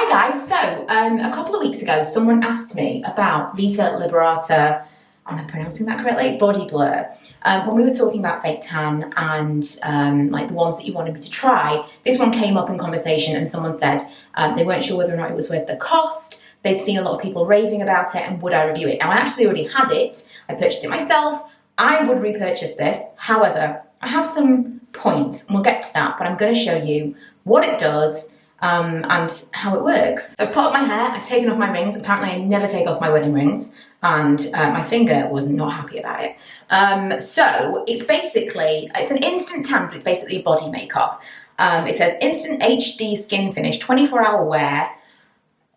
Hi guys, so a couple of weeks ago someone asked me about Vita Liberata, am I pronouncing that correctly? Body blur. When we were talking about fake tan and like the ones that you wanted me to try, this one came up in conversation and someone said they weren't sure whether or not it was worth the cost. They'd seen a lot of people raving about it and would I review it? Now I actually already had it, I purchased it myself, I would repurchase this. However, I have some points and we'll get to that, but I'm going to show you what it does and how it works. I've put up my hair, I've taken off my rings. Apparently I never take off my wedding rings and my finger was not happy about it. So it's an instant tan, but it's basically a body makeup. It says instant HD skin finish, 24-hour wear.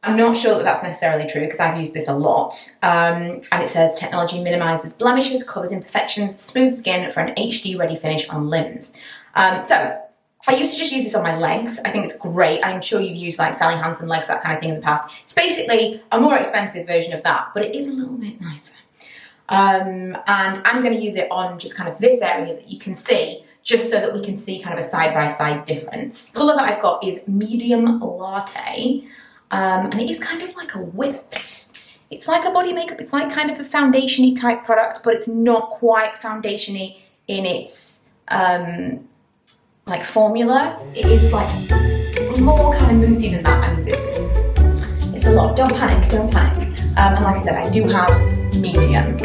I'm not sure that that's necessarily true because I've used this a lot. And it says technology minimizes blemishes, covers imperfections, smooth skin for an HD ready finish on limbs. So I used to just use this on my legs. I think it's great. I'm sure you've used like Sally Hansen legs, that kind of thing in the past. It's basically a more expensive version of that, but it is a little bit nicer. And I'm going to use it on just kind of this area that you can see, just so that we can see kind of a side-by-side difference. The colour that I've got is medium latte, and it is kind of like a whipped. It's like a body makeup. It's like kind of a foundation-y type product, but it's not quite foundation-y in its like formula. It is like more kind of moussey than that. I mean, it's a lot. Don't panic, don't panic. And like I said, I do have medium,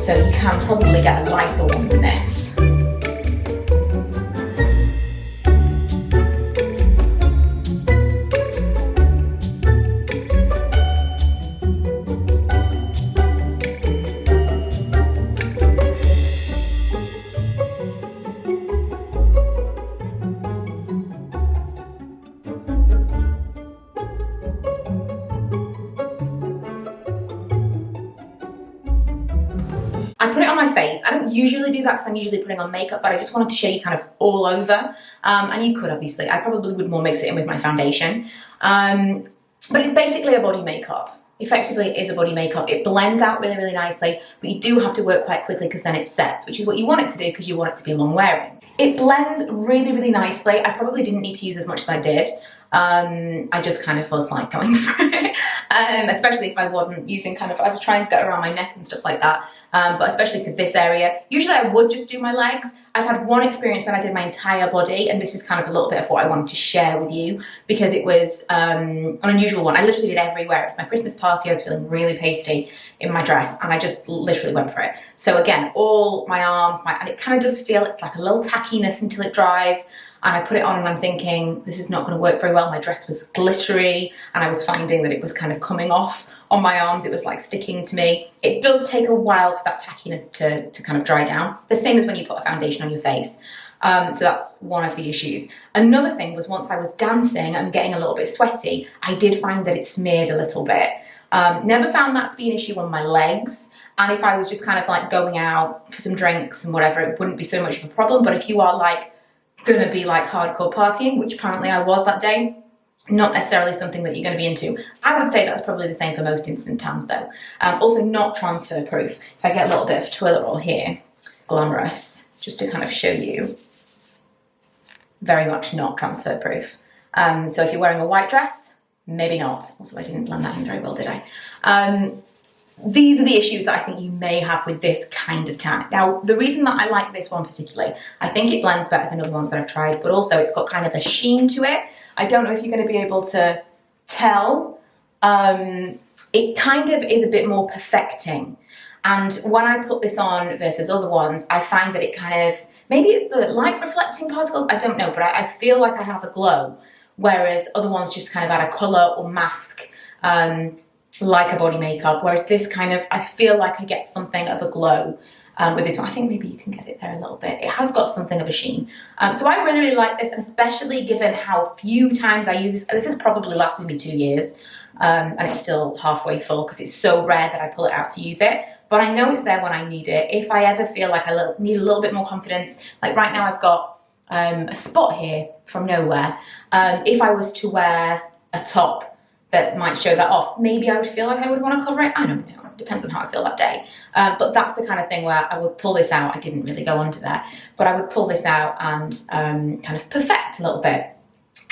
so you can probably get a lighter one than this. I put it on my face. I don't usually do that because I'm usually putting on makeup, but I just wanted to show you kind of all over. And you could obviously, I probably would more mix it in with my foundation. But it's basically a body makeup. Effectively, it is a body makeup. It blends out really, really nicely, but you do have to work quite quickly because then it sets, which is what you want it to do because you want it to be long wearing. It blends really, really nicely. I probably didn't need to use as much as I did. I just kind of was like going for it, especially if I wasn't using I was trying to get around my neck and stuff like that, but especially for this area. Usually I would just do my legs. I've had one experience when I did my entire body, and this is kind of a little bit of what I wanted to share with you because it was an unusual one. I literally did everywhere. It was my Christmas party. I was feeling really pasty in my dress and I just literally went for it. So again, all my arms, and it kind of does feel, it's like a little tackiness until it dries. And I put it on and I'm thinking, this is not going to work very well. My dress was glittery and I was finding that it was kind of coming off on my arms. It was like sticking to me. It does take a while for that tackiness to kind of dry down. The same as when you put a foundation on your face. So that's one of the issues. Another thing was once I was dancing and getting a little bit sweaty, I did find that it smeared a little bit. Never found that to be an issue on my legs. And if I was just kind of like going out for some drinks and whatever, it wouldn't be so much of a problem. But if you are like gonna be like hardcore partying, which apparently I was that day, not necessarily something that you're going to be into. I would say that's probably the same for most instant tans though. Also not transfer proof. If I get a little bit of twirl here, glamorous, just to kind of show you, very much not transfer proof. So if you're wearing a white dress, maybe not. Also, I didn't blend that in very well, did I? These are the issues that I think you may have with this kind of tan. Now, the reason that I like this one particularly, I think it blends better than other ones that I've tried, but also it's got kind of a sheen to it. I don't know if you're going to be able to tell. It kind of is a bit more perfecting. And when I put this on versus other ones, I find that it kind of, maybe it's the light reflecting particles, I don't know, but I feel like I have a glow, whereas other ones just kind of add a colour or mask, like a body makeup, whereas this kind of, I feel like I get something of a glow with this one. I think maybe you can get it there a little bit. It has got something of a sheen. So I really, really like this, and especially given how few times I use this. This has probably lasted me 2 years, and it's still halfway full because it's so rare that I pull it out to use it. But I know it's there when I need it. If I ever feel like I need a little bit more confidence, like right now I've got a spot here from nowhere. If I was to wear a top that might show that off, maybe I would feel like I would want to cover it. I don't know. It depends on how I feel that day. But that's the kind of thing where I would pull this out. I didn't really go onto that, but I would pull this out and kind of perfect a little bit.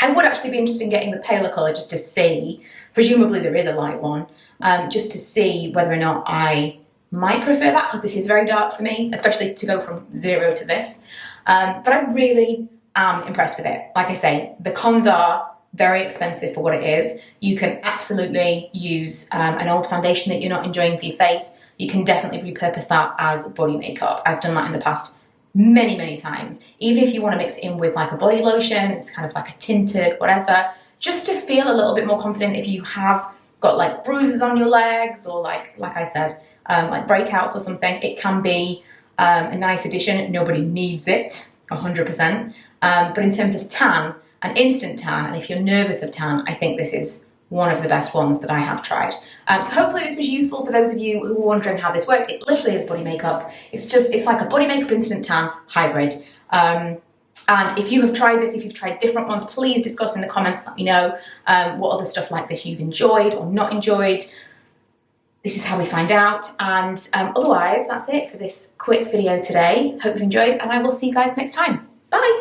I would actually be interested in getting the paler colour just to see, presumably there is a light one, just to see whether or not I might prefer that, because this is very dark for me, especially to go from 0 to this. But I really am impressed with it. Like I say, the cons are very expensive for what it is. You can absolutely use an old foundation that you're not enjoying for your face. You can definitely repurpose that as body makeup. I've done that in the past many, many times. Even if you want to mix it in with like a body lotion, it's kind of like a tinted, whatever, just to feel a little bit more confident if you have got like bruises on your legs or like I said, like breakouts or something, it can be a nice addition. Nobody needs it, 100%. But in terms of tan, an instant tan, and if you're nervous of tan, I think this is one of the best ones that I have tried. So hopefully this was useful for those of you who were wondering how this worked. It literally is body makeup. It's like a body makeup instant tan hybrid. And if you have tried this, if you've tried different ones, please discuss in the comments. Let me know what other stuff like this you've enjoyed or not enjoyed. This is how we find out. And otherwise, that's it for this quick video today. Hope you've enjoyed, and I will see you guys next time. Bye.